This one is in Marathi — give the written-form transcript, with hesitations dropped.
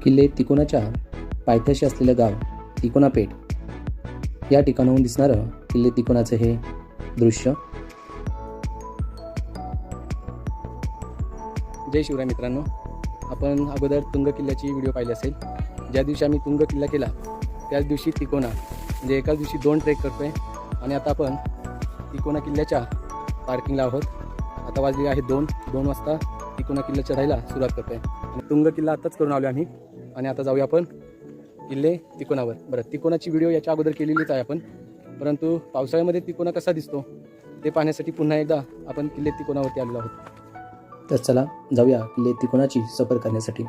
किल्ले तिकोनाच्या पायथ्याशी असलेलं गाव तिकोना पेठ या ठिकाणाहून दिसणारं किल्ले तिकोनाचं हे दृश्य. जय शिवराय मित्रांनो, आपण अगोदर तुंग किल्ल्याची व्हिडिओ पाहिली असेल. ज्या दिवशी आम्ही तुंग किल्ला केला त्याच दिवशी तिकोना म्हणजे एकाच दिवशी 2 ट्रेक करतोय. आणि आता आपण तिकोना किल्ल्याच्या पार्किंगला आहोत. आता वाजले आहे 2 वाजता तिकोना किल्ला चढायला सुरुवात करतोय. आणि तुंग किल्ला आताच करून आलो आम्ही. आणि आता जाऊया आपण किल्ले तिकोनावर. बरं, तिकोनाची व्हिडिओ याच्या अगोदर केलेलीच आहे आपण, परंतु पावसाळ्यामध्ये तिकोना कसा दिसतो ते पाहण्यासाठी पुन्हा एकदा आपण किल्ले तिकोनावरती आलेलो आहोत. तर चला जाऊया किल्ले तिकोनाची सफर करण्यासाठी.